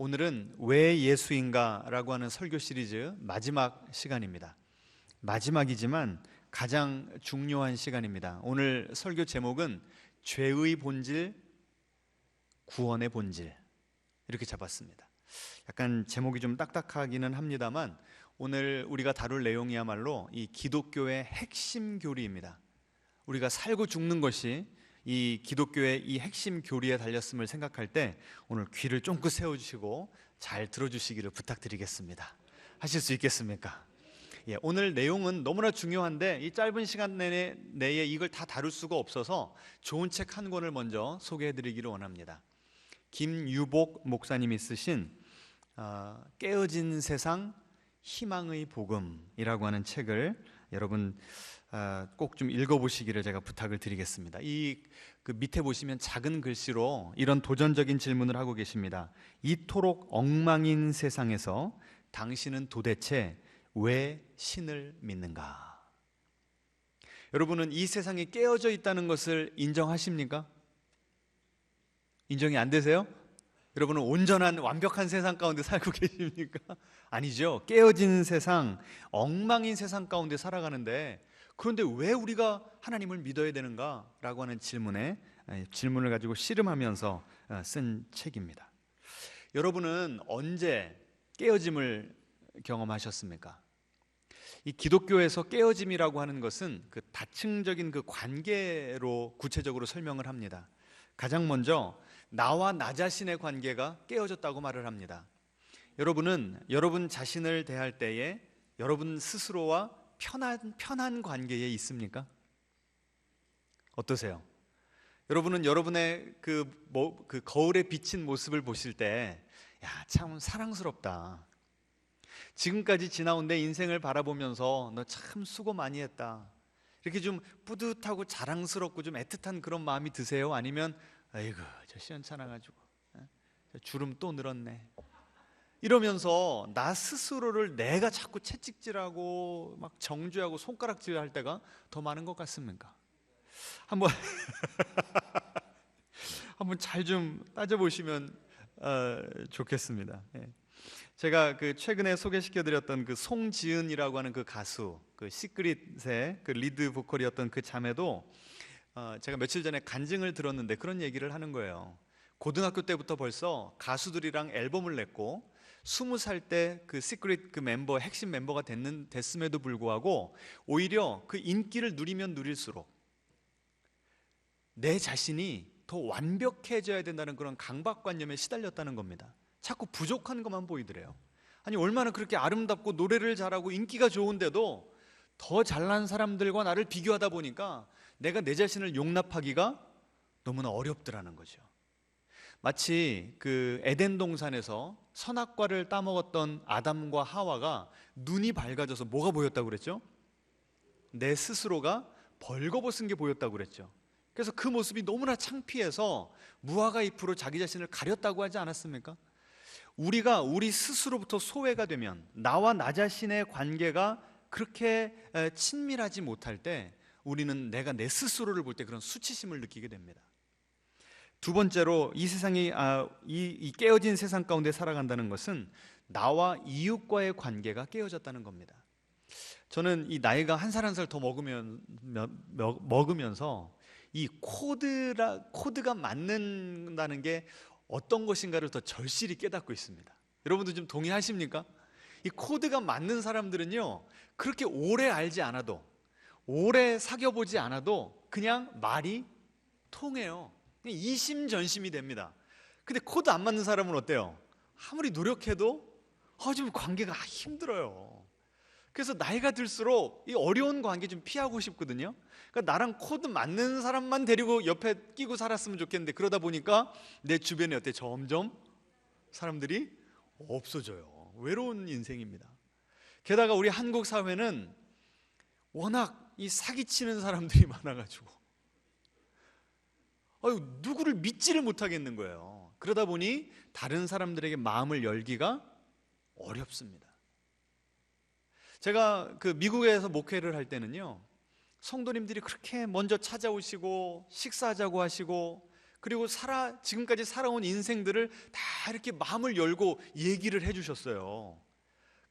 오늘은 왜 예수인가 라고 하는 설교 시리즈 마지막 시간입니다. 마지막이지만 가장 중요한 시간입니다. 오늘 설교 제목은 죄의 본질, 구원의 본질, 이렇게 잡았습니다. 약간 제목이 좀 딱딱하기는 합니다만 오늘 우리가 다룰 내용이야말로 이 기독교의 핵심 교리입니다. 우리가 살고 죽는 것이 이 기독교의 이 핵심 교리에 달렸음을 생각할 때 오늘 귀를 쫑긋 세워주시고 잘 들어주시기를 부탁드리겠습니다. 하실 수 있겠습니까? 오늘 내용은 너무나 중요한데 이 짧은 시간 내에 이걸 다 다룰 수가 없어서 좋은 책 한 권을 먼저 소개해드리기를 원합니다. 김유복 목사님이 쓰신 깨어진 세상 희망의 복음이라고 하는 책을 여러분 꼭 좀 읽어보시기를 제가 부탁을 드리겠습니다. 그 밑에 보시면 작은 글씨로 이런 도전적인 질문을 하고 계십니다. 이토록 엉망인 세상에서 당신은 도대체 왜 신을 믿는가? 여러분은 이 세상이 깨어져 있다는 것을 인정하십니까? 인정이 안 되세요? 여러분은 온전한 완벽한 세상 가운데 살고 계십니까? 아니죠. 깨어진 세상, 엉망인 세상 가운데 살아가는데 그런데 왜 우리가 하나님을 믿어야 되는가? 라고 하는 질문을 가지고 씨름하면서 쓴 책입니다. 여러분은 언제 깨어짐을 경험하셨습니까? 이 기독교에서 깨어짐이라고 하는 것은 그 다층적인 그 관계로 구체적으로 설명을 합니다. 가장 먼저 나와 나 자신의 관계가 깨어졌다고 말을 합니다. 여러분은 여러분 자신을 대할 때에 여러분 스스로와 편한 관계에 있습니까? 어떠세요? 여러분은 여러분의 그 거울에 비친 모습을 보실 때 야, 참 사랑스럽다. 지금까지 지나온 내 인생을 바라보면서 너 참 수고 많이 했다. 이렇게 좀 뿌듯하고 자랑스럽고 좀 애틋한 그런 마음이 드세요? 아니면 아이고 저 시원찮아가지고 주름 또 늘었네 이러면서 나 스스로를 내가 자꾸 채찍질하고 막 정죄하고 손가락질할 때가 더 많은 것 같습니까? 한번 잘 좀 따져보시면 좋겠습니다. 제가 그 최근에 소개시켜드렸던 그 송지은이라고 하는 그 가수, 그 시크릿의 그 리드 보컬이었던 그 자매도 제가 며칠 전에 간증을 들었는데 그런 얘기를 하는 거예요. 고등학교 때부터 벌써 가수들이랑 앨범을 냈고 20살 때 그 시크릿 그 멤버 핵심 멤버가 됐음에도 불구하고 오히려 그 인기를 누리면 누릴수록 내 자신이 더 완벽해져야 된다는 그런 강박관념에 시달렸다는 겁니다. 자꾸 부족한 것만 보이더래요. 아니 얼마나 그렇게 아름답고 노래를 잘하고 인기가 좋은데도 더 잘난 사람들과 나를 비교하다 보니까 내가 내 자신을 용납하기가 너무나 어렵더라는 거죠. 마치 그 에덴 동산에서 선악과를 따먹었던 아담과 하와가 눈이 밝아져서 뭐가 보였다고 그랬죠? 내 스스로가 벌거벗은 게 보였다고 그랬죠. 그래서 그 모습이 너무나 창피해서 무화과 잎으로 자기 자신을 가렸다고 하지 않았습니까? 우리가 우리 스스로부터 소외가 되면 나와 나 자신의 관계가 그렇게 친밀하지 못할 때 우리는 내가 내 스스로를 볼 때 그런 수치심을 느끼게 됩니다. 두 번째로 이 세상이 이 깨어진 세상 가운데 살아간다는 것은 나와 이웃과의 관계가 깨어졌다는 겁니다. 저는 이 나이가 한 살 한 살 더 먹으면서 이 코드가 맞는다는 게 어떤 것인가를 더 절실히 깨닫고 있습니다. 여러분도 좀 동의하십니까? 이 코드가 맞는 사람들은요 그렇게 오래 알지 않아도 오래 사귀어보지 않아도 그냥 말이 통해요. 그냥 이심전심이 됩니다. 근데 코드 안 맞는 사람은 어때요? 아무리 노력해도 좀 관계가 힘들어요. 그래서 나이가 들수록 이 어려운 관계 좀 피하고 싶거든요. 그러니까 나랑 코드 맞는 사람만 데리고 옆에 끼고 살았으면 좋겠는데 그러다 보니까 내 주변에 점점 사람들이 없어져요. 외로운 인생입니다. 게다가 우리 한국 사회는 워낙 이 사기치는 사람들이 많아가지고 누구를 믿지를 못하겠는 거예요. 그러다 보니 다른 사람들에게 마음을 열기가 어렵습니다. 제가 그 미국에서 목회를 할 때는요 성도님들이 그렇게 먼저 찾아오시고 식사하자고 하시고 그리고 지금까지 살아온 인생들을 다 이렇게 마음을 열고 얘기를 해주셨어요.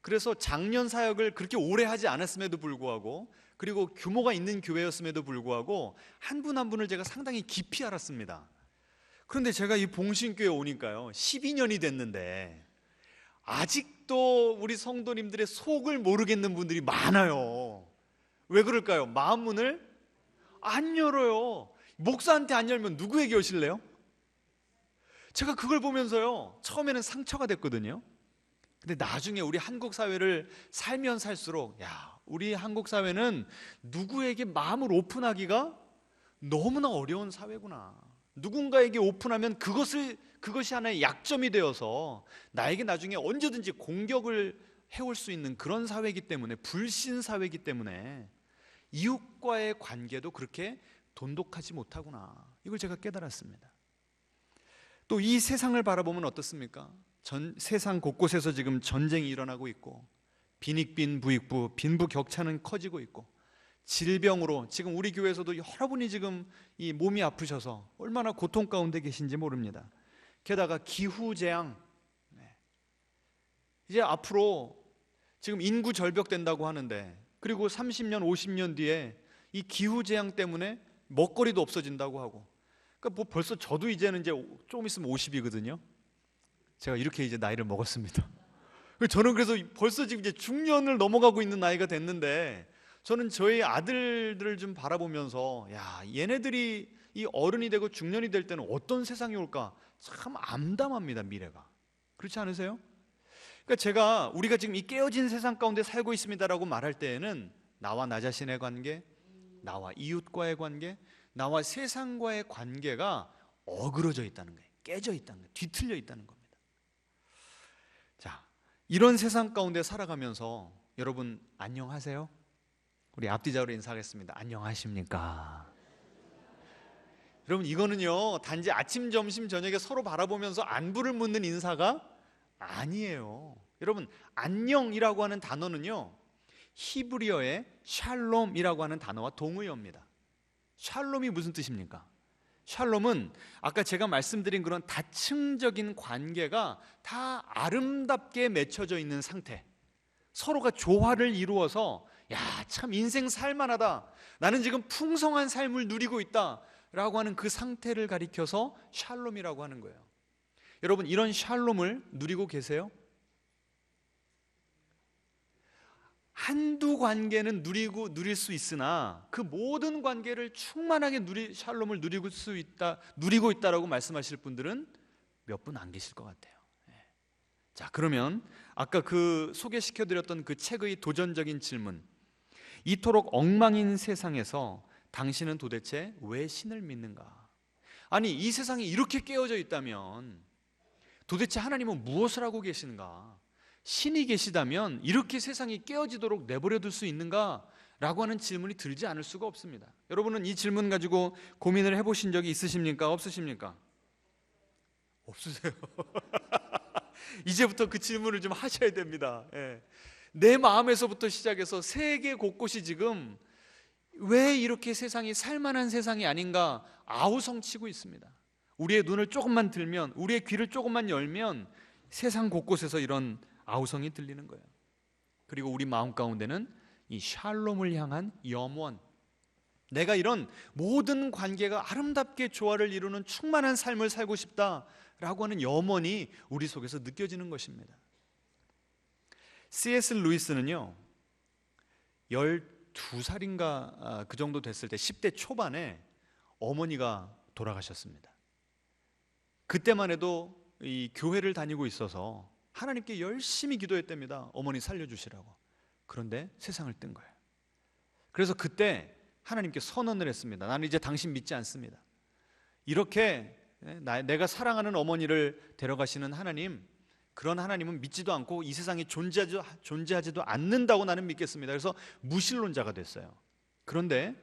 그래서 장년 사역을 그렇게 오래 하지 않았음에도 불구하고, 그리고 규모가 있는 교회였음에도 불구하고 한 분 한 분을 제가 상당히 깊이 알았습니다. 그런데 제가 이 봉신교회 오니까요, 12년이 됐는데 아직도 우리 성도님들의 속을 모르겠는 분들이 많아요. 왜 그럴까요? 마음 문을 안 열어요. 목사한테 안 열면 누구에게 오실래요? 제가 그걸 보면서요, 처음에는 상처가 됐거든요. 근데 나중에 우리 한국 사회를 살면 살수록, 야, 우리 한국 사회는 누구에게 마음을 오픈하기가 너무나 어려운 사회구나. 누군가에게 오픈하면 그것이 하나의 약점이 되어서 나에게 나중에 언제든지 공격을 해올 수 있는 그런 사회이기 때문에, 불신 사회이기 때문에 이웃과의 관계도 그렇게 돈독하지 못하구나. 이걸 제가 깨달았습니다. 또 이 세상을 바라보면 어떻습니까? 세상 곳곳에서 지금 전쟁이 일어나고 있고, 빈익빈 부익부, 빈부격차는 커지고 있고, 질병으로 지금 우리 교회에서도 여러분이 지금 이 몸이 아프셔서 얼마나 고통 가운데 계신지 모릅니다. 게다가 기후재앙, 이제 앞으로 지금 인구 절벽된다고 하는데, 그리고 30년 50년 뒤에 이 기후재앙 때문에 먹거리도 없어진다고 하고, 그러니까 뭐 벌써 저도 이제는 이제 조금 있으면 50이거든요. 제가 이렇게 이제 나이를 먹었습니다. 저는 그래서 벌써 지금 이제 중년을 넘어가고 있는 나이가 됐는데, 저는 저희 아들들을 좀 바라보면서, 야, 얘네들이 이 어른이 되고 중년이 될 때는 어떤 세상이 올까 참 암담합니다. 미래가. 그렇지 않으세요? 그러니까 우리가 지금 이 깨어진 세상 가운데 살고 있습니다라고 말할 때에는 나와 나 자신의 관계, 나와 이웃과의 관계, 나와 세상과의 관계가 어그러져 있다는 거예요. 깨져 있다는 거예요. 뒤틀려 있다는 겁니다. 자, 이런 세상 가운데 살아가면서 여러분 안녕하세요? 우리 앞뒤자로 인사하겠습니다. 안녕하십니까? 여러분, 이거는요, 단지 아침, 점심, 저녁에 서로 바라보면서 안부를 묻는 인사가 아니에요. 여러분, 안녕이라고 하는 단어는요, 히브리어의 샬롬이라고 하는 단어와 동의어입니다. 샬롬이 무슨 뜻입니까? 샬롬은 아까 제가 말씀드린 그런 다층적인 관계가 다 아름답게 맺혀져 있는 상태, 서로가 조화를 이루어서, 야, 참 인생 살만하다, 나는 지금 풍성한 삶을 누리고 있다 라고 하는 그 상태를 가리켜서 샬롬이라고 하는 거예요. 여러분, 이런 샬롬을 누리고 계세요? 한두 관계는 누릴 수 있으나 그 모든 관계를 충만하게 샬롬을 누리고 있다라고 말씀하실 분들은 몇 분 안 계실 것 같아요. 자, 그러면 아까 그 소개시켜드렸던 그 책의 도전적인 질문, 이토록 엉망인 세상에서 당신은 도대체 왜 신을 믿는가? 아니, 이 세상이 이렇게 깨어져 있다면 도대체 하나님은 무엇을 하고 계신가? 신이 계시다면 이렇게 세상이 깨어지도록 내버려둘 수 있는가? 라고 하는 질문이 들지 않을 수가 없습니다. 여러분은 이 질문 가지고 고민을 해보신 적이 있으십니까? 없으십니까? 없으세요? 이제부터 그 질문을 좀 하셔야 됩니다. 내 마음에서부터 시작해서 세계 곳곳이 지금 왜 이렇게 세상이 살만한 세상이 아닌가 아우성치고 있습니다. 우리의 눈을 조금만 들면, 우리의 귀를 조금만 열면 세상 곳곳에서 이런 아우성이 들리는 거예요. 그리고 우리 마음 가운데는 이 샬롬을 향한 염원, 내가 이런 모든 관계가 아름답게 조화를 이루는 충만한 삶을 살고 싶다라고 하는 염원이 우리 속에서 느껴지는 것입니다. C.S. 루이스는요, 12살인가 그 정도 됐을 때, 10대 초반에 어머니가 돌아가셨습니다. 그때만 해도 이 교회를 다니고 있어서 하나님께 열심히 기도했답니다. 어머니 살려주시라고. 그런데 세상을 뜬 거예요. 그래서 그때 하나님께 선언을 했습니다. 나는 이제 당신 믿지 않습니다. 이렇게 내가 사랑하는 어머니를 데려가시는 하나님, 그런 하나님은 믿지도 않고 이 세상에 존재하지도 않는다고 나는 믿겠습니다. 그래서 무신론자가 됐어요. 그런데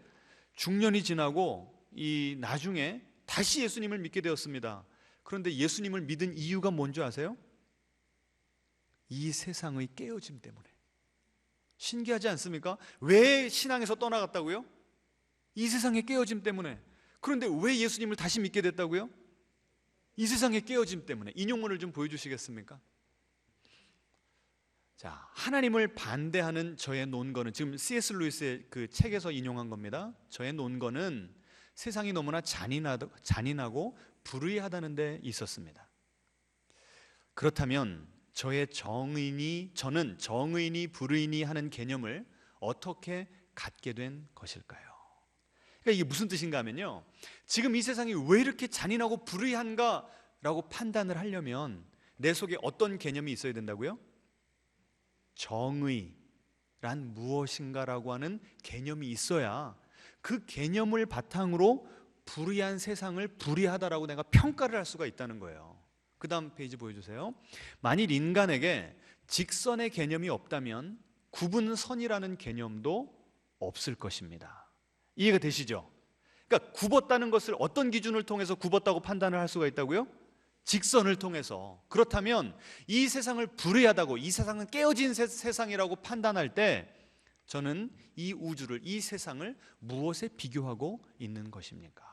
중년이 지나고 나중에 다시 예수님을 믿게 되었습니다. 그런데 예수님을 믿은 이유가 뭔지 아세요? 이 세상의 깨어짐 때문에. 신기하지 않습니까? 왜 신앙에서 떠나갔다고요? 이 세상의 깨어짐 때문에. 그런데 왜 예수님을 다시 믿게 됐다고요? 이 세상의 깨어짐 때문에. 인용문을 좀 보여주시겠습니까? 자, 하나님을 반대하는 저의 논거는, 지금 C.S. 루이스의 그 책에서 인용한 겁니다. 저의 논거는 세상이 너무나 잔인하고 불의하다는 데 있었습니다. 그렇다면 저는 정의인이 불의인이 하는 개념을 어떻게 갖게 된 것일까요? 그러니까 이게 무슨 뜻인가 하면요, 지금 이 세상이 왜 이렇게 잔인하고 불의한가 라고 판단을 하려면 내 속에 어떤 개념이 있어야 된다고요? 정의란 무엇인가라고 하는 개념이 있어야 그 개념을 바탕으로 불의한 세상을 불의하다라고 내가 평가를 할 수가 있다는 거예요. 그 다음 페이지 보여주세요. 만일 인간에게 직선의 개념이 없다면 구분선이라는 개념도 없을 것입니다. 이해가 되시죠? 그러니까 굽었다는 것을 어떤 기준을 통해서 굽었다고 판단을 할 수가 있다고요? 직선을 통해서. 그렇다면 이 세상을 불의하다고, 이 세상은 깨어진 세상이라고 판단할 때 저는 이 우주를, 이 세상을 무엇에 비교하고 있는 것입니까?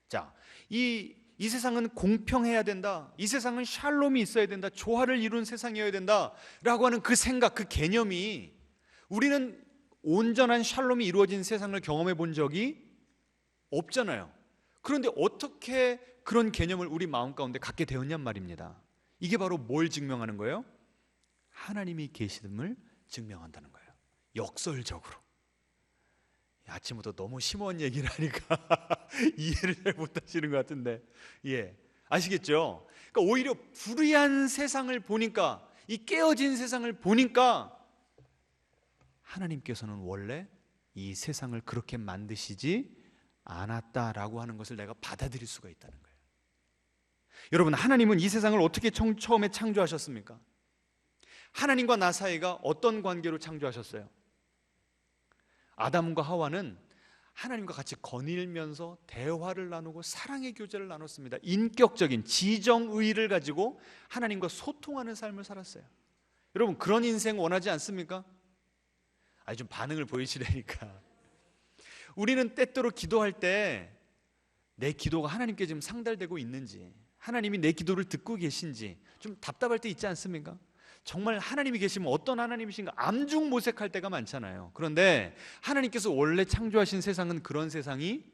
자, 이 세상은 공평해야 된다, 이 세상은 샬롬이 있어야 된다, 조화를 이룬 세상이어야 된다 라고 하는 그 생각, 그 개념이, 우리는 온전한 샬롬이 이루어진 세상을 경험해 본 적이 없잖아요. 그런데 어떻게 그런 개념을 우리 마음 가운데 갖게 되었냔 말입니다. 이게 바로 뭘 증명하는 거예요? 하나님이 계심을 증명한다는 거예요. 역설적으로. 아침부터 너무 심오한 얘기를 하니까 이해를 잘 못하시는 것 같은데, 예, 아시겠죠? 그러니까 오히려 불의한 세상을 보니까, 이 깨어진 세상을 보니까 하나님께서는 원래 이 세상을 그렇게 만드시지 않았다라고 하는 것을 내가 받아들일 수가 있다는 거예요. 여러분, 하나님은 이 세상을 어떻게 처음에 창조하셨습니까? 하나님과 나 사이가 어떤 관계로 창조하셨어요? 아담과 하와는 하나님과 같이 거닐면서 대화를 나누고 사랑의 교제를 나눴습니다. 인격적인 지정의를 가지고 하나님과 소통하는 삶을 살았어요. 여러분, 그런 인생 원하지 않습니까? 아니, 좀 반응을 보이시라니까. 우리는 때때로 기도할 때 내 기도가 하나님께 지금 상달되고 있는지, 하나님이 내 기도를 듣고 계신지 좀 답답할 때 있지 않습니까? 정말 하나님이 계시면 어떤 하나님이신가 암중모색할 때가 많잖아요. 그런데 하나님께서 원래 창조하신 세상은 그런 세상이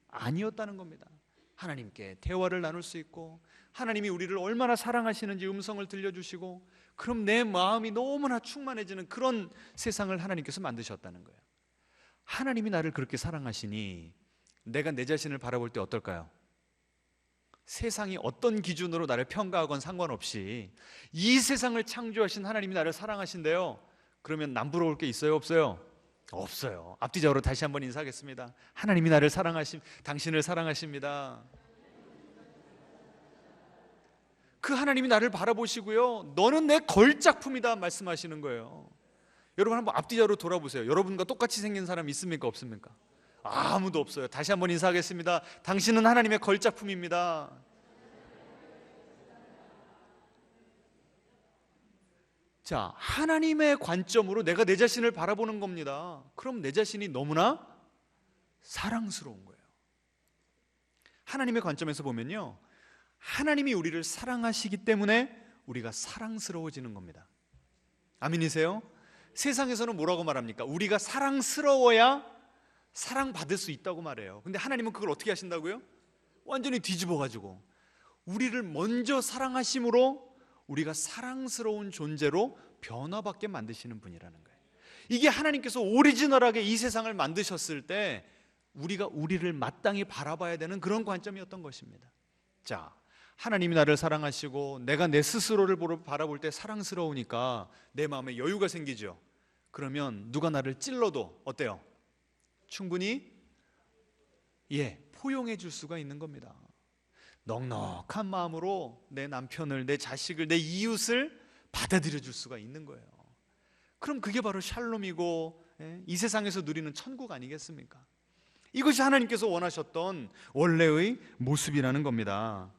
아니었다는 겁니다. 하나님께 대화를 나눌 수 있고, 하나님이 우리를 얼마나 사랑하시는지 음성을 들려주시고, 그럼 내 마음이 너무나 충만해지는 그런 세상을 하나님께서 만드셨다는 거예요. 하나님이 나를 그렇게 사랑하시니 내가 내 자신을 바라볼 때 어떨까요? 세상이 어떤 기준으로 나를 평가하건 상관없이 이 세상을 창조하신 하나님이 나를 사랑하신대요. 그러면 남 부러울 게 있어요, 없어요? 없어요. 앞뒤적으로 다시 한번 인사하겠습니다. 하나님이 나를 당신을 사랑하십니다. 그 하나님이 나를 바라보시고요, 너는 내 걸작품이다 말씀하시는 거예요. 여러분, 한번 앞뒤적으로 돌아보세요. 여러분과 똑같이 생긴 사람 있습니까, 없습니까? 아무도 없어요. 다시 한번 인사하겠습니다. 당신은 하나님의 걸작품입니다. 자, 하나님의 관점으로 내가 내 자신을 바라보는 겁니다. 그럼 내 자신이 너무나 사랑스러운 거예요. 하나님의 관점에서 보면요, 하나님이 우리를 사랑하시기 때문에 우리가 사랑스러워지는 겁니다. 아멘이세요? 세상에서는 뭐라고 말합니까? 우리가 사랑스러워야 사랑받을 수 있다고 말해요. 근데 하나님은 그걸 어떻게 하신다고요? 완전히 뒤집어가지고 우리를 먼저 사랑하심으로 우리가 사랑스러운 존재로 변화받게 만드시는 분이라는 거예요. 이게 하나님께서 오리지널하게 이 세상을 만드셨을 때 우리가 우리를 마땅히 바라봐야 되는 그런 관점이었던 것입니다. 자, 하나님이 나를 사랑하시고 내가 내 스스로를 바라볼 때 사랑스러우니까 내 마음에 여유가 생기죠. 그러면 누가 나를 찔러도 어때요? 충분히 포용해 줄 수가 있는 겁니다. 넉넉한 마음으로 내 남편을, 내 자식을, 내 이웃을 받아들여 줄 수가 있는 거예요. 그럼 그게 바로 샬롬이고 이 세상에서 누리는 천국 아니겠습니까? 이것이 하나님께서 원하셨던 원래의 모습이라는 겁니다.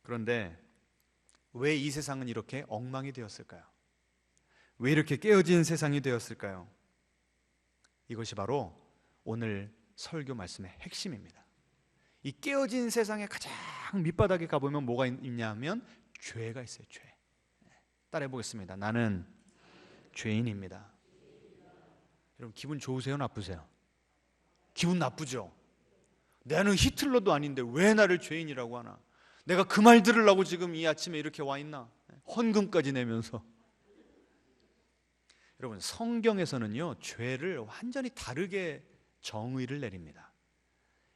그런데 왜 이 세상은 이렇게 엉망이 되었을까요? 왜 이렇게 깨어진 세상이 되었을까요? 이것이 바로 오늘 설교 말씀의 핵심입니다. 이 깨어진 세상의 가장 밑바닥에 가보면 뭐가 있냐 하면 죄가 있어요. 죄. 따라해 보겠습니다. 나는 죄인입니다. 여러분 기분 좋으세요? 나쁘세요? 기분 나쁘죠? 나는 히틀러도 아닌데 왜 나를 죄인이라고 하나? 내가 그 말 들으려고 지금 이 아침에 이렇게 와 있나? 헌금까지 내면서. 여러분 성경에서는요 죄를 완전히 다르게 정의를 내립니다.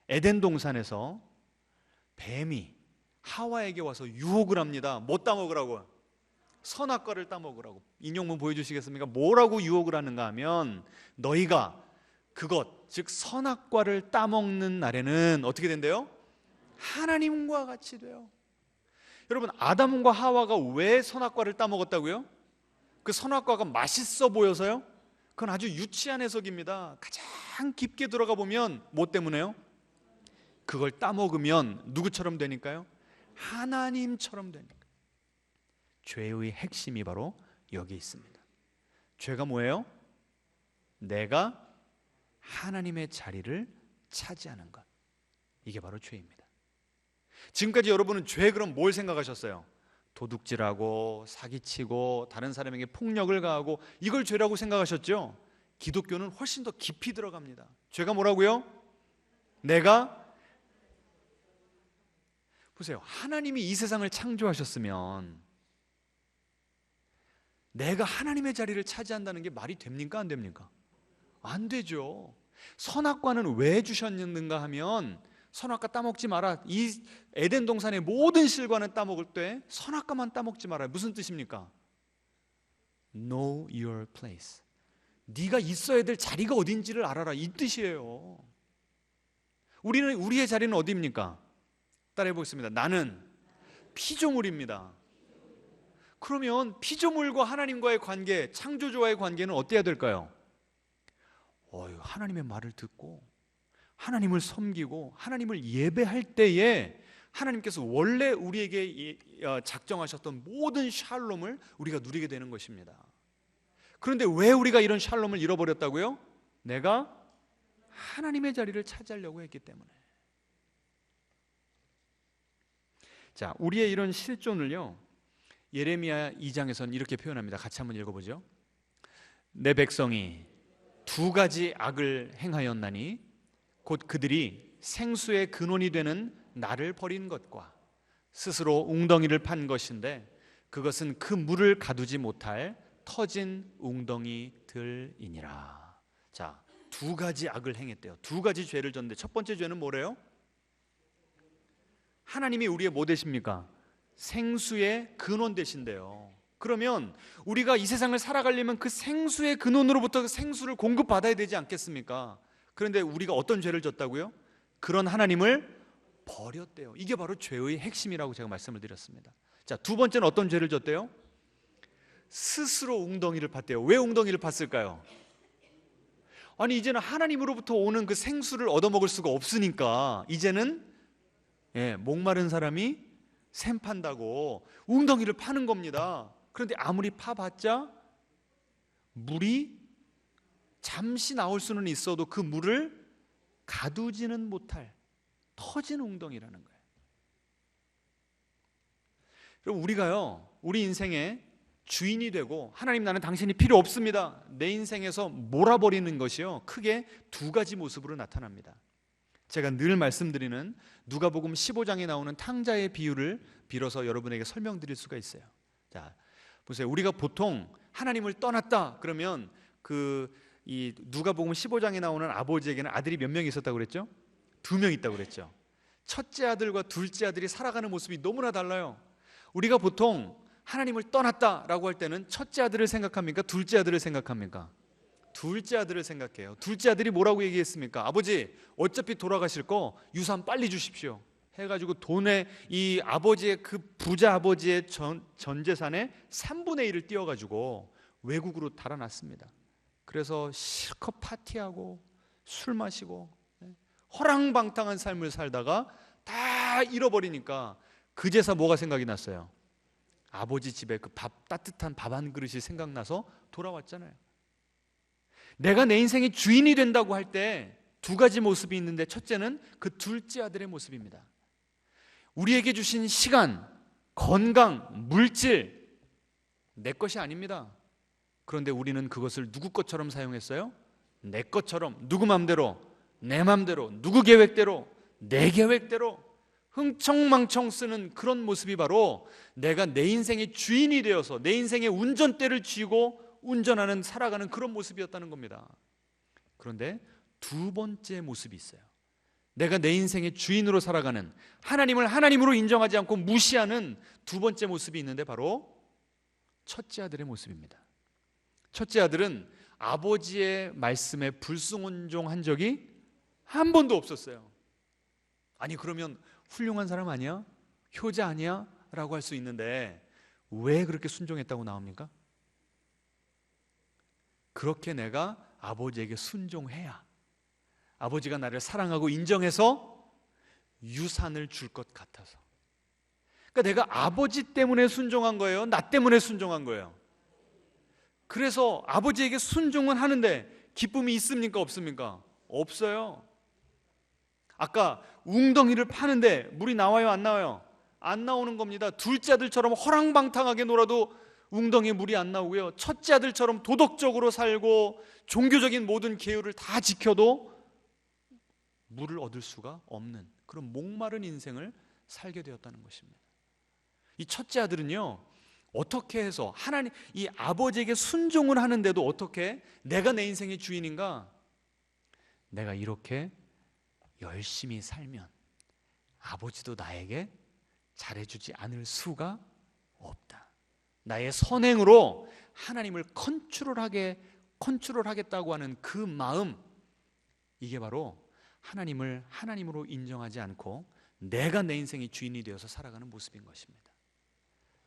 에덴 동산에서 뱀이 하와에게 와서 유혹을 합니다. 뭐 따먹으라고? 선악과를 따먹으라고. 인용문 보여주시겠습니까? 뭐라고 유혹을 하는가 하면 너희가 그것 즉 선악과를 따먹는 날에는 어떻게 된대요? 하나님과 같이 돼요. 여러분 아담과 하와가 왜 선악과를 따먹었다고요? 그 선악과가 맛있어 보여서요? 그건 아주 유치한 해석입니다. 가장 깊게 들어가 보면 뭐 때문에요? 그걸 따먹으면 누구처럼 되니까요? 하나님처럼 되니까. 죄의 핵심이 바로 여기 있습니다. 죄가 뭐예요? 내가 하나님의 자리를 차지하는 것. 이게 바로 죄입니다. 지금까지 여러분은 죄 그럼 뭘 생각하셨어요? 도둑질하고 사기치고 다른 사람에게 폭력을 가하고 이걸 죄라고 생각하셨죠? 기독교는 훨씬 더 깊이 들어갑니다. 죄가 뭐라고요? 내가 보세요. 하나님이 이 세상을 창조하셨으면 내가 하나님의 자리를 차지한다는 게 말이 됩니까? 안 됩니까? 안 되죠. 선악과는 왜 주셨는가 하면 선악과 따먹지 마라. 이 에덴 동산의 모든 실과는 따먹을 때 선악과만 따먹지 마라. 무슨 뜻입니까? Know your place. 네가 있어야 될 자리가 어딘지를 알아라. 이 뜻이에요. 우리의 자리는 어디입니까? 따라해 보겠습니다. 나는 피조물입니다. 그러면 피조물과 하나님과의 관계, 창조주와의 관계는 어때야 될까요? 하나님의 말을 듣고 하나님을 섬기고 하나님을 예배할 때에 하나님께서 원래 우리에게 작정하셨던 모든 샬롬을 우리가 누리게 되는 것입니다. 그런데 왜 우리가 이런 샬롬을 잃어버렸다고요? 내가 하나님의 자리를 차지하려고 했기 때문에. 자, 우리의 이런 실존을요 예레미야 2장에서는 이렇게 표현합니다. 같이 한번 읽어보죠. 내 백성이 두 가지 악을 행하였나니 곧 그들이 생수의 근원이 되는 나를 버린 것과 스스로 웅덩이를 판 것인데 그것은 그 물을 가두지 못할 터진 웅덩이들이니라. 자, 두 가지 악을 행했대요. 두 가지 죄를 졌는데 첫 번째 죄는 뭐래요? 하나님이 우리의 뭐 되십니까? 생수의 근원 되신대요. 그러면 우리가 이 세상을 살아가려면 그 생수의 근원으로부터 그 생수를 공급받아야 되지 않겠습니까? 그런데 우리가 어떤 죄를 졌다고요? 그런 하나님을 버렸대요. 이게 바로 죄의 핵심이라고 제가 말씀을 드렸습니다. 자, 두 번째는 어떤 죄를 졌대요? 스스로 웅덩이를 팠대요. 왜 웅덩이를 팠을까요? 아니 이제는 하나님으로부터 오는 그 생수를 얻어먹을 수가 없으니까 이제는 목마른 사람이 샘 판다고 웅덩이를 파는 겁니다. 그런데 아무리 파봤자 물이 잠시 나올 수는 있어도 그 물을 가두지는 못할 터진 웅덩이라는 거예요. 그럼 우리가요 우리 인생에 주인이 되고 하나님 나는 당신이 필요 없습니다. 내 인생에서 몰아버리는 것이요 크게 두 가지 모습으로 나타납니다. 제가 늘 말씀드리는 누가복음 15장에 나오는 탕자의 비유를 빌어서 여러분에게 설명드릴 수가 있어요. 자, 보세요. 우리가 보통 하나님을 떠났다 그러면 이 누가복음 15장에 나오는 아버지에게는 아들이 몇 명이 있었다고 그랬죠? 2명 있다고 그랬죠. 첫째 아들과 둘째 아들이 살아가는 모습이 너무나 달라요. 우리가 보통 하나님을 떠났다라고 할 때는 첫째 아들을 생각합니까? 둘째 아들을 생각합니까? 둘째 아들을 생각해요. 둘째 아들이 뭐라고 얘기했습니까? 아버지 어차피 돌아가실 거 유산 빨리 주십시오 해가지고 돈에 이 아버지의 그 부자 아버지의 전 재산의 3분의 1을 띄워가지고 외국으로 달아났습니다. 그래서 실컷 파티하고 술 마시고 허랑방탕한 삶을 살다가 다 잃어버리니까 그제서 뭐가 생각이 났어요? 아버지 집에 그 따뜻한 밥 한 그릇이 생각나서 돌아왔잖아요. 내가 내 인생의 주인이 된다고 할 때 두 가지 모습이 있는데 첫째는 그 둘째 아들의 모습입니다. 우리에게 주신 시간, 건강, 물질 내 것이 아닙니다. 그런데 우리는 그것을 누구 것처럼 사용했어요? 내 것처럼, 누구 맘대로, 내 맘대로, 누구 계획대로, 내 계획대로 흥청망청 쓰는 그런 모습이 바로 내가 내 인생의 주인이 되어서 내 인생의 운전대를 쥐고 운전하는, 살아가는 그런 모습이었다는 겁니다. 그런데 두 번째 모습이 있어요. 내가 내 인생의 주인으로 살아가는, 하나님을 하나님으로 인정하지 않고 무시하는 두 번째 모습이 있는데 바로 첫째 아들의 모습입니다. 첫째 아들은 아버지의 말씀에 불순종한 적이 한 번도 없었어요. 아니 그러면 훌륭한 사람 아니야? 효자 아니야? 라고 할 수 있는데 왜 그렇게 순종했다고 나옵니까? 그렇게 내가 아버지에게 순종해야 아버지가 나를 사랑하고 인정해서 유산을 줄 것 같아서. 그러니까 내가 아버지 때문에 순종한 거예요? 나 때문에 순종한 거예요? 그래서 아버지에게 순종은 하는데 기쁨이 있습니까? 없습니까? 없어요. 아까 웅덩이를 파는데 물이 나와요? 안 나와요? 안 나오는 겁니다. 둘째 아들처럼 허랑방탕하게 놀아도 웅덩이에 물이 안 나오고요, 첫째 아들처럼 도덕적으로 살고 종교적인 모든 계율을 다 지켜도 물을 얻을 수가 없는 그런 목마른 인생을 살게 되었다는 것입니다. 이 첫째 아들은요, 어떻게 해서 하나님, 이 아버지에게 순종을 하는데도 어떻게 내가 내 인생의 주인인가? 내가 이렇게 열심히 살면 아버지도 나에게 잘해주지 않을 수가 없다. 나의 선행으로 하나님을 컨트롤하겠다고 하는 그 마음, 이게 바로 하나님을 하나님으로 인정하지 않고 내가 내 인생의 주인이 되어서 살아가는 모습인 것입니다.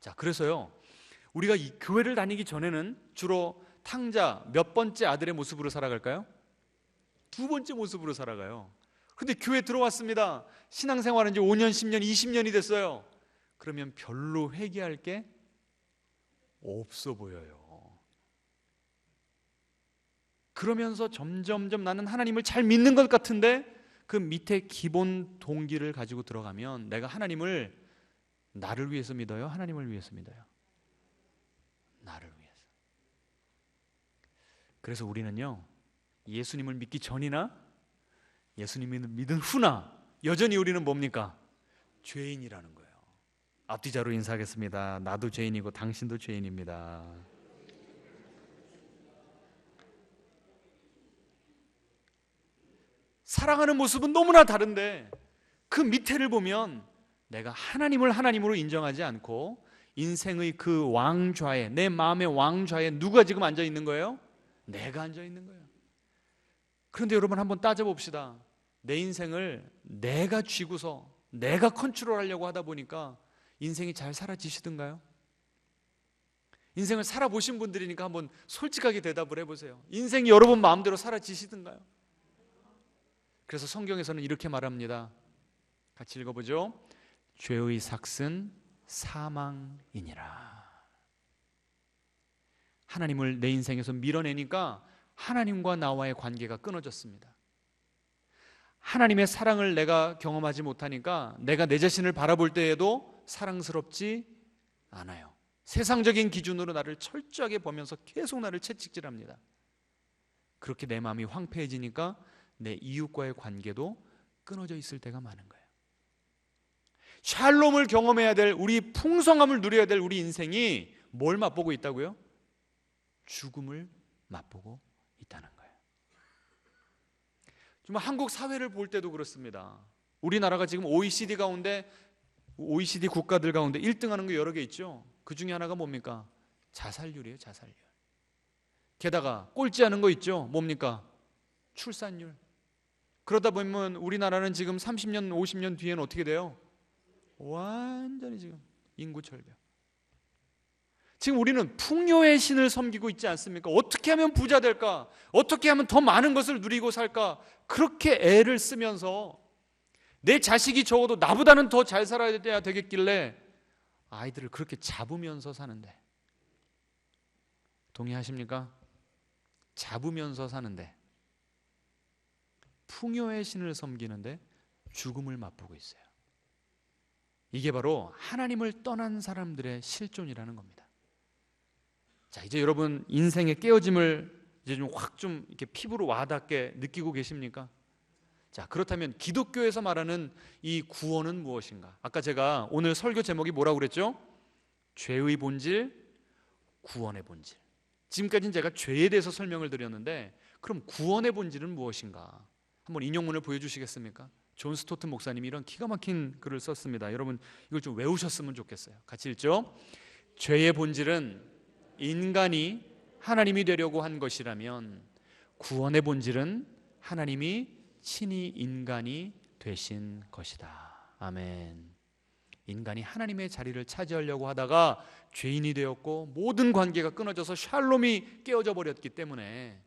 자, 그래서요, 우리가 이 교회를 다니기 전에는 주로 탕자 몇 번째 아들의 모습으로 살아갈까요? 두 번째 모습으로 살아가요. 근데 교회 들어왔습니다. 신앙생활한 지 5년, 10년, 20년이 됐어요. 그러면 별로 회개할 게 없어 보여요. 그러면서 점점점 나는 하나님을 잘 믿는 것 같은데 그 밑에 기본 동기를 가지고 들어가면 내가 하나님을 나를 위해서 믿어요? 하나님을 위해서 믿어요? 나를 위해서. 그래서 우리는요, 예수님을 믿기 전이나 예수님을 믿은 후나 여전히 우리는 뭡니까? 죄인이라는 거예요. 앞뒤자로 인사하겠습니다. 나도 죄인이고 당신도 죄인입니다. 사랑하는 모습은 너무나 다른데 그 밑에를 보면 내가 하나님을 하나님으로 인정하지 않고 인생의 그 왕좌에, 내 마음의 왕좌에 누가 지금 앉아 있는 거예요? 내가 앉아 있는 거예요. 그런데 여러분 한번 따져봅시다. 내 인생을 내가 쥐고서 내가 컨트롤하려고 하다 보니까 인생이 잘 살아지시던가요? 인생을 살아보신 분들이니까 한번 솔직하게 대답을 해보세요. 인생이 여러분 마음대로 살아지시던가요? 그래서 성경에서는 이렇게 말합니다. 같이 읽어보죠. 죄의 삭은 사망이니라. 하나님을 내 인생에서 밀어내니까 하나님과 나와의 관계가 끊어졌습니다. 하나님의 사랑을 내가 경험하지 못하니까 내가 내 자신을 바라볼 때에도 사랑스럽지 않아요. 세상적인 기준으로 나를 철저하게 보면서 계속 나를 채찍질합니다. 그렇게 내 마음이 황폐해지니까 내 이웃과의 관계도 끊어져 있을 때가 많은 거예요. 샬롬을 경험해야 될, 우리 풍성함을 누려야 될 우리 인생이 뭘 맛보고 있다고요? 죽음을 맛보고 있다는 거예요. 정말 한국 사회를 볼 때도 그렇습니다. 우리나라가 지금 OECD 가운데, OECD 국가들 가운데 1등하는 거 여러 개 있죠. 그 중에 하나가 뭡니까? 자살률이에요. 자살률. 게다가 꼴찌하는 거 있죠. 뭡니까? 출산율. 그러다 보면 우리나라는 지금 30년, 50년 뒤에는 어떻게 돼요? 완전히 지금 인구 절벽. 지금 우리는 풍요의 신을 섬기고 있지 않습니까? 어떻게 하면 부자 될까? 어떻게 하면 더 많은 것을 누리고 살까? 그렇게 애를 쓰면서 내 자식이 적어도 나보다는 더 잘 살아야 되겠길래 아이들을 그렇게 잡으면서 사는데, 동의하십니까? 잡으면서 사는데 풍요의 신을 섬기는데 죽음을 맛보고 있어요. 이게 바로 하나님을 떠난 사람들의 실존이라는 겁니다. 자, 이제 여러분 인생의 깨어짐을 이제 좀 확 좀 이렇게 피부로 와닿게 느끼고 계십니까? 자, 그렇다면 기독교에서 말하는 이 구원은 무엇인가? 아까 제가 오늘 설교 제목이 뭐라고 그랬죠? 죄의 본질, 구원의 본질. 지금까지는 제가 죄에 대해서 설명을 드렸는데, 그럼 구원의 본질은 무엇인가? 한번 인용문을 보여주시겠습니까? 존 스토튼 목사님이 이런 기가 막힌 글을 썼습니다. 여러분 이걸 좀 외우셨으면 좋겠어요. 같이 읽죠. 죄의 본질은 인간이 하나님이 되려고 한 것이라면, 구원의 본질은 하나님이 친히 인간이 되신 것이다. 아멘. 인간이 하나님의 자리를 차지하려고 하다가 죄인이 되었고 모든 관계가 끊어져서 샬롬이 깨어져 버렸기 때문에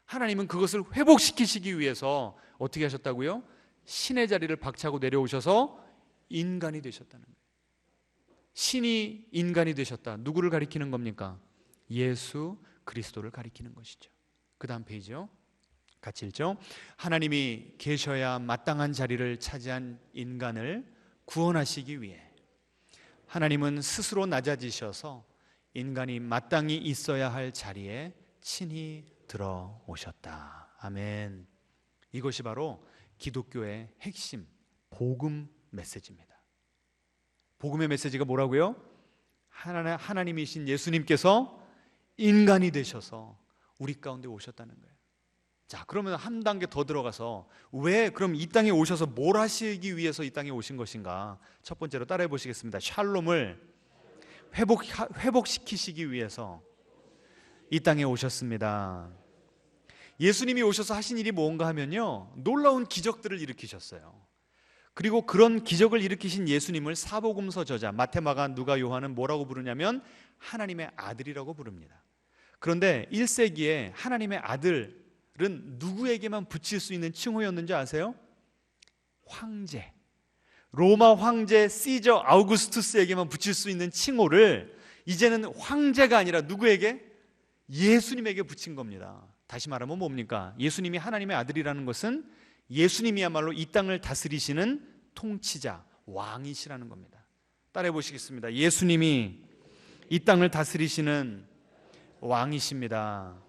하나님은 그것을 회복시키시기 위해서 어떻게 하셨다고요? 신의 자리를 박차고 내려오셔서 인간이 되셨다는 거예요. 신이 인간이 되셨다. 누구를 가리키는 겁니까? 예수 그리스도를 가리키는 것이죠. 그 다음 페이지요. 같이 읽죠. 하나님이 계셔야 마땅한 자리를 차지한 인간을 구원하시기 위해 하나님은 스스로 낮아지셔서 인간이 마땅히 있어야 할 자리에 친히 들어오셨다. 아멘. 이것이 바로 기독교의 핵심 복음 메시지입니다. 복음의 메시지가 뭐라고요? 하나님이신 예수님께서 인간이 되셔서 우리 가운데 오셨다는 거예요. 자, 그러면 한 단계 더 들어가서 왜 그럼 이 땅에 오셔서 뭘 하시기 위해서 이 땅에 오신 것인가? 첫 번째로 따라해 보시겠습니다. 샬롬을 회복시키시기 위해서 이 땅에 오셨습니다. 예수님이 오셔서 하신 일이 뭔가 하면요, 놀라운 기적들을 일으키셨어요. 그리고 그런 기적을 일으키신 예수님을 사복음서 저자 마태, 마가, 누가, 요한은 뭐라고 부르냐면 하나님의 아들이라고 부릅니다. 그런데 1세기에 하나님의 아들은 누구에게만 붙일 수 있는 칭호였는지 아세요? 황제, 로마 황제 시저 아우구스투스에게만 붙일 수 있는 칭호를 이제는 황제가 아니라 누구에게? 예수님에게 붙인 겁니다. 다시 말하면 뭡니까? 예수님이 하나님의 아들이라는 것은 예수님이야말로 이 땅을 다스리시는 통치자, 왕이시라는 겁니다. 따라해 보시겠습니다. 예수님이 이 땅을 다스리시는 왕이십니다.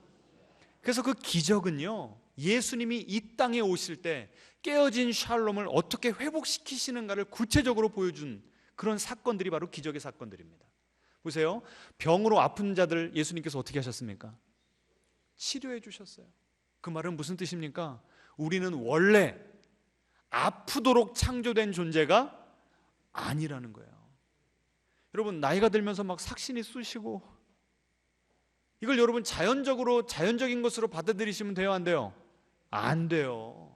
그래서 그 기적은요, 예수님이 이 땅에 오실 때 깨어진 샬롬을 어떻게 회복시키시는가를 구체적으로 보여준 그런 사건들이 바로 기적의 사건들입니다. 보세요. 병으로 아픈 자들 예수님께서 어떻게 하셨습니까? 치료해 주셨어요. 그 말은 무슨 뜻입니까? 우리는 원래 아프도록 창조된 존재가 아니라는 거예요. 여러분 나이가 들면서 막 삭신이 쑤시고, 이걸 여러분 자연적인 것으로 받아들이시면 돼요, 안 돼요? 안 돼요.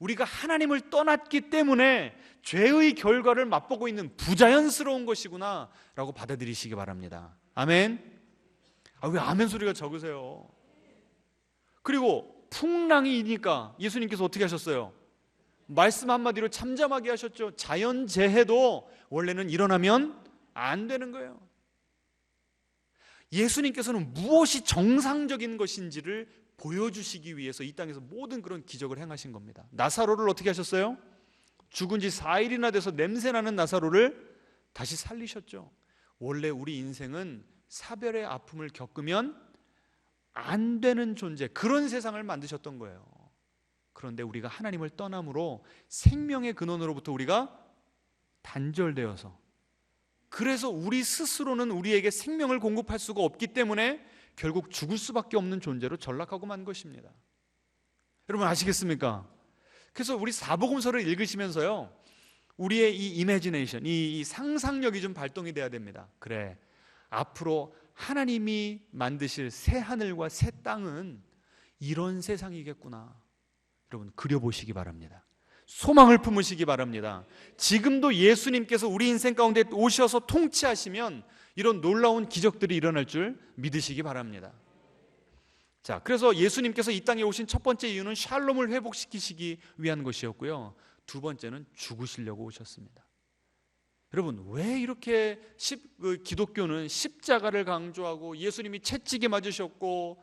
우리가 하나님을 떠났기 때문에 죄의 결과를 맛보고 있는 부자연스러운 것이구나 라고 받아들이시기 바랍니다. 아멘. 왜 아멘 소리가 적으세요? 그리고 풍랑이니까 예수님께서 어떻게 하셨어요? 말씀 한마디로 잠잠하게 하셨죠. 자연재해도 원래는 일어나면 안 되는 거예요. 예수님께서는 무엇이 정상적인 것인지를 보여주시기 위해서 이 땅에서 모든 그런 기적을 행하신 겁니다. 나사로를 어떻게 하셨어요? 죽은 지 4일이나 돼서 냄새나는 나사로를 다시 살리셨죠. 원래 우리 인생은 사별의 아픔을 겪으면 안 되는 존재, 그런 세상을 만드셨던 거예요. 그런데 우리가 하나님을 떠남으로 생명의 근원으로부터 우리가 단절되어서, 그래서 우리 스스로는 우리에게 생명을 공급할 수가 없기 때문에 결국 죽을 수밖에 없는 존재로 전락하고 만 것입니다. 여러분 아시겠습니까? 그래서 우리 사복음서를 읽으시면서요, 우리의 이 이매지네이션, 이 상상력이 좀 발동이 돼야 됩니다. 그래, 앞으로 하나님이 만드실 새 하늘과 새 땅은 이런 세상이겠구나. 여러분 그려보시기 바랍니다. 소망을 품으시기 바랍니다. 지금도 예수님께서 우리 인생 가운데 오셔서 통치하시면 이런 놀라운 기적들이 일어날 줄 믿으시기 바랍니다. 자, 그래서 예수님께서 이 땅에 오신 첫 번째 이유는 샬롬을 회복시키시기 위한 것이었고요, 두 번째는 죽으시려고 오셨습니다. 여러분, 왜 이렇게 기독교는 십자가를 강조하고 예수님이 채찍에 맞으셨고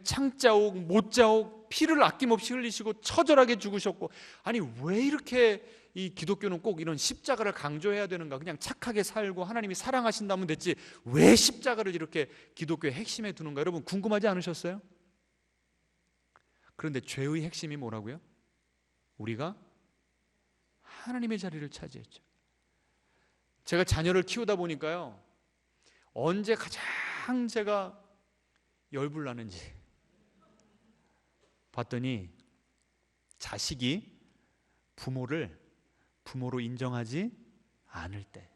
창자옥, 못자옥 피를 아낌없이 흘리시고 처절하게 죽으셨고, 아니 왜 이렇게 이 기독교는 꼭 이런 십자가를 강조해야 되는가? 그냥 착하게 살고 하나님이 사랑하신다면 됐지 왜 십자가를 이렇게 기독교의 핵심에 두는가? 여러분 궁금하지 않으셨어요? 그런데 죄의 핵심이 뭐라고요? 우리가 하나님의 자리를 차지했죠. 제가 자녀를 키우다 보니까요, 언제 가장 제가 열불나는지 봤더니 자식이 부모를 부모로 인정하지 않을 때,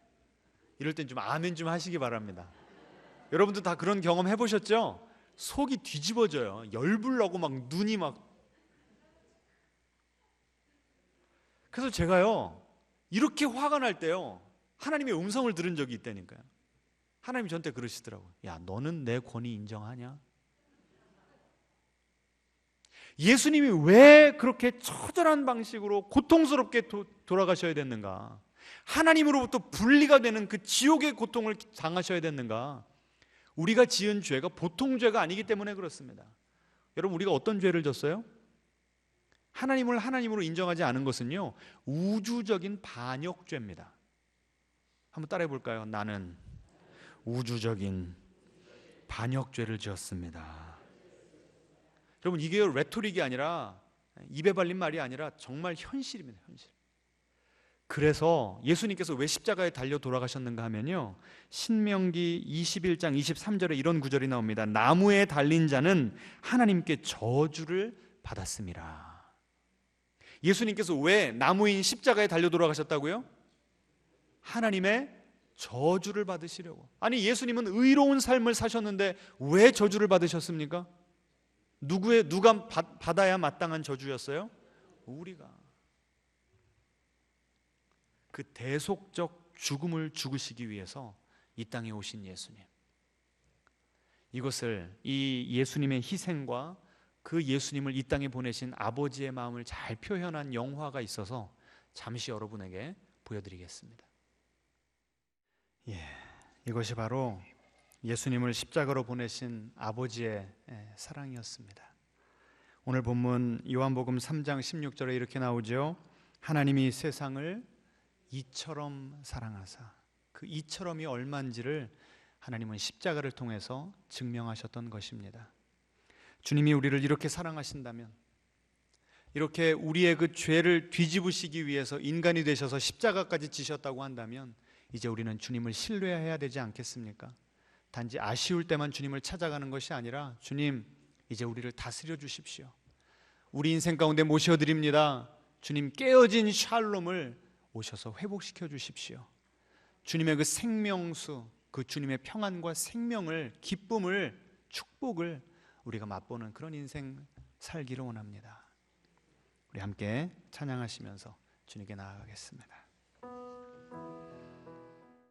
이럴 땐 좀 아멘 좀 하시기 바랍니다. 여러분도 다 그런 경험 해보셨죠? 속이 뒤집어져요. 열불나고 막 눈이 막. 그래서 제가요, 이렇게 화가 날 때요, 하나님의 음성을 들은 적이 있다니까요. 하나님이 저한테 그러시더라고요. 야, 너는 내 권위 인정하냐? 예수님이 왜 그렇게 처절한 방식으로 고통스럽게 돌아가셔야 됐는가? 하나님으로부터 분리가 되는 그 지옥의 고통을 당하셔야 됐는가? 우리가 지은 죄가 보통 죄가 아니기 때문에 그렇습니다. 여러분, 우리가 어떤 죄를 졌어요? 하나님을 하나님으로 인정하지 않은 것은요, 우주적인 반역죄입니다. 한번 따라해 볼까요? 나는 우주적인 반역죄를 지었습니다. 여러분, 이게 레토릭이 아니라, 입에 발린 말이 아니라 정말 현실입니다. 현실. 그래서 예수님께서 왜 십자가에 달려 돌아가셨는가 하면요, 신명기 21장 23절에 이런 구절이 나옵니다. 나무에 달린 자는 하나님께 저주를 받았습니다. 예수님께서 왜 나무인 십자가에 달려 돌아가셨다고요? 하나님의 저주를 받으시려고. 아니, 예수님은 의로운 삶을 사셨는데 왜 저주를 받으셨습니까? 누가 받아야 마땅한 저주였어요? 우리가. 그 대속적 죽음을 죽으시기 위해서 이 땅에 오신 예수님, 이것을, 이 예수님의 희생과 그 예수님을 이 땅에 보내신 아버지의 마음을 잘 표현한 영화가 있어서 잠시 여러분에게 보여드리겠습니다. 이것이 바로 예수님을 십자가로 보내신 아버지의 사랑이었습니다. 오늘 본문 요한복음 3장 16절에 이렇게 나오죠. 하나님이 세상을 이처럼 사랑하사. 그 이처럼이 얼마인지를 하나님은 십자가를 통해서 증명하셨던 것입니다. 주님이 우리를 이렇게 사랑하신다면, 이렇게 우리의 그 죄를 뒤집으시기 위해서 인간이 되셔서 십자가까지 지셨다고 한다면 이제 우리는 주님을 신뢰해야 되지 않겠습니까? 단지 아쉬울 때만 주님을 찾아가는 것이 아니라, 주님 이제 우리를 다스려 주십시오. 우리 인생 가운데 모셔드립니다. 주님, 깨어진 샬롬을 오셔서 회복시켜 주십시오. 주님의 그 생명수, 그 주님의 평안과 생명을, 기쁨을, 축복을 우리가 맛보는 그런 인생 살기를 원합니다. 우리 함께 찬양하시면서 주님께 나아가겠습니다.